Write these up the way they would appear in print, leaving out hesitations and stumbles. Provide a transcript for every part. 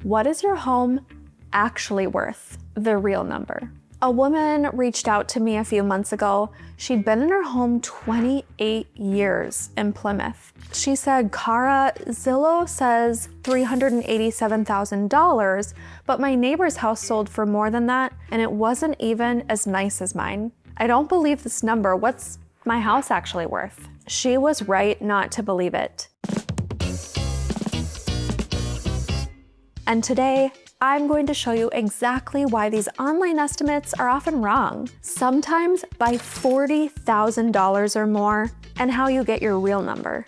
What is your home actually worth? The real number. A woman reached out to me a few months ago. She'd been in her home 28 years in Plymouth. She said, Kara, Zillow says $387,000, but my neighbor's house sold for more than that, and it wasn't even as nice as mine. I don't believe this number. What's my house actually worth? She was right not to believe it. And today, I'm going to show you exactly why these online estimates are often wrong, sometimes by $40,000 or more, and how you get your real number.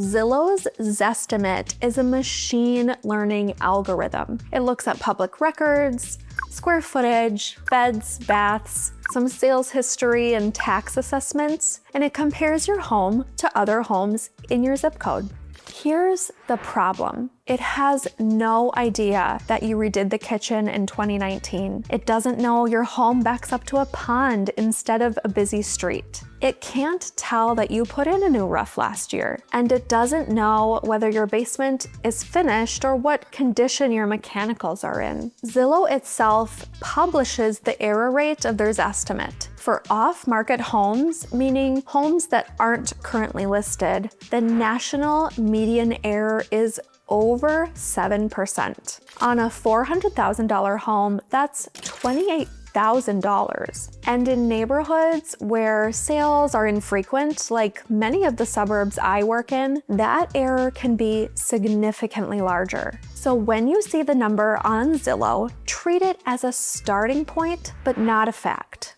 Zillow's Zestimate is a machine learning algorithm. It looks at public records, square footage, beds, baths, some sales history and tax assessments, and it compares your home to other homes in your zip code. Here's the problem. It has no idea that you redid the kitchen in 2019. It doesn't know your home backs up to a pond instead of a busy street. It can't tell that you put in a new roof last year, and it doesn't know whether your basement is finished or what condition your mechanicals are in. Zillow itself publishes the error rate of their estimate. For off-market homes, meaning homes that aren't currently listed, the national median error is over 7%. On a $400,000 home, that's $28,000. And in neighborhoods where sales are infrequent, like many of the suburbs I work in, that error can be significantly larger. So when you see the number on Zillow, treat it as a starting point, but not a fact.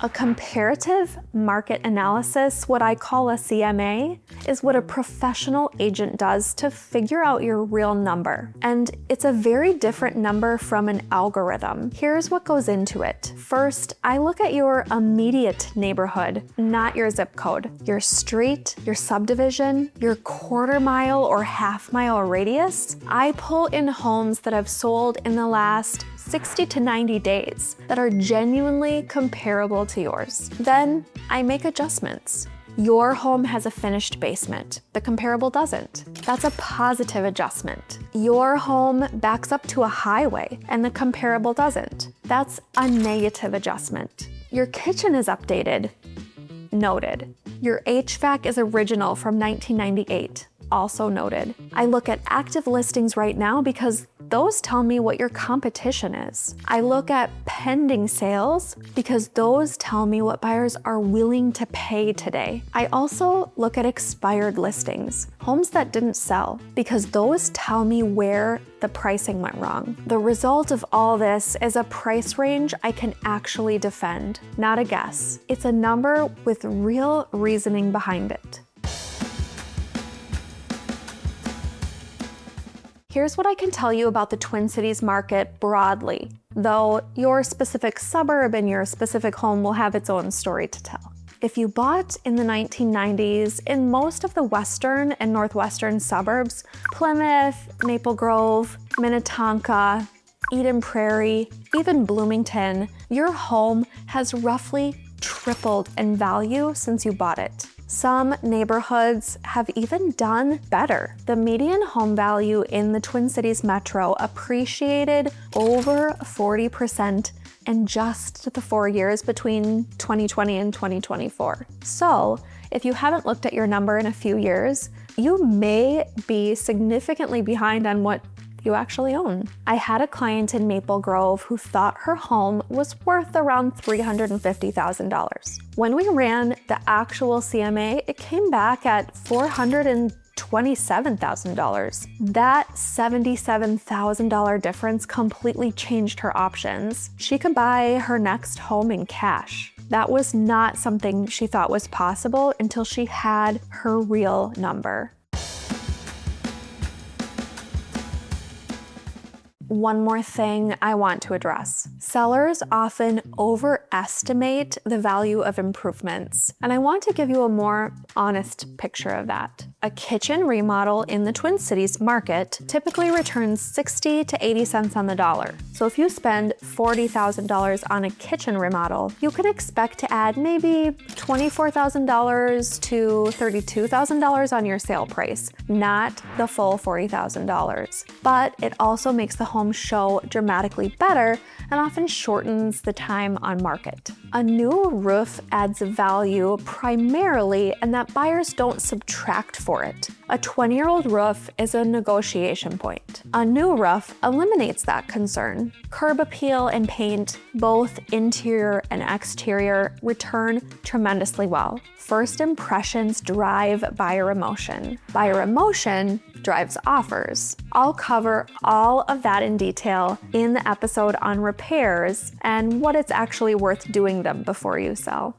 A comparative market analysis, what I call a CMA, is what a professional agent does to figure out your real number. And it's a very different number from an algorithm. Here's what goes into it. First, I look at your immediate neighborhood, not your zip code. Your street, your subdivision, your quarter mile or half mile radius. I pull in homes that have sold in the last 60 to 90 days that are genuinely comparable to yours. Then I make adjustments. Your home has a finished basement. The comparable doesn't. That's a positive adjustment. Your home backs up to a highway and the comparable doesn't. That's a negative adjustment. Your kitchen is updated. Noted. Your HVAC is original from 1998. Also noted. I look at active listings right now because those tell me what your competition is. I look at pending sales because those tell me what buyers are willing to pay today. I also look at expired listings, homes that didn't sell, because those tell me where the pricing went wrong. The result of all this is a price range I can actually defend, not a guess. It's a number with real reasoning behind it. Here's what I can tell you about the Twin Cities market broadly, though your specific suburb and your specific home will have its own story to tell. If you bought in the 1990s in most of the western and northwestern suburbs, Plymouth, Maple Grove, Minnetonka, Eden Prairie, even Bloomington, your home has roughly tripled in value since you bought it. Some neighborhoods have even done better. The median home value in the Twin Cities metro appreciated over 40% in just the 4 years between 2020 and 2024. So if you haven't looked at your number in a few years, you may be significantly behind on what you actually own. I had a client in Maple Grove who thought her home was worth around $350,000. When we ran the actual CMA, it came back at $427,000. That $77,000 difference completely changed her options. She could buy her next home in cash. That was not something she thought was possible until she had her real number. one more thing I want to address. Sellers often overestimate the value of improvements, and I want to give you a more honest picture of that. A kitchen remodel in the Twin Cities market typically returns 60 to 80 cents on the dollar. So if you spend $40,000 on a kitchen remodel, you can expect to add maybe $24,000 to $32,000 on your sale price, not the full $40,000. But it also makes the home show dramatically better and often shortens the time on market. A new roof adds value primarily in that buyers don't subtract for it. A 20-year-old roof is a negotiation point. A new roof eliminates that concern. Curb appeal and paint, both interior and exterior, return tremendously well. First impressions drive buyer emotion. Buyer emotion drives offers. I'll cover all of that in detail in the episode on repairs and what it's actually worth doing them before you sell.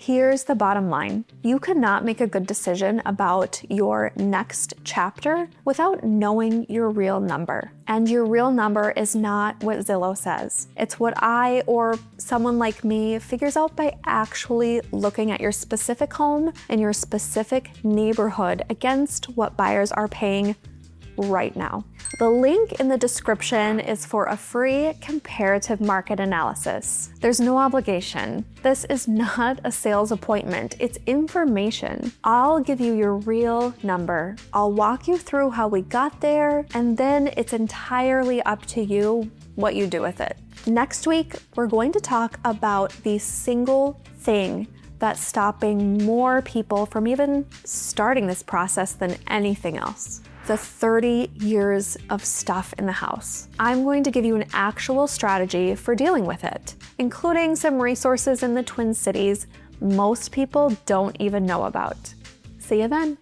Here's the bottom line. You cannot make a good decision about your next chapter without knowing your real number. And your real number is not what Zillow says. It's what I or someone like me figures out by actually looking at your specific home and your specific neighborhood against what buyers are paying right now. The link in the description is for a free comparative market analysis. There's no obligation. This is not a sales appointment, it's information. I'll give you your real number. I'll walk you through how we got there, and then it's entirely up to you what you do with it. Next week, we're going to talk about the single thing that's stopping more people from even starting this process than anything else. The 30 years of stuff in the house. I'm going to give you an actual strategy for dealing with it, including some resources in the Twin Cities most people don't even know about. See you then.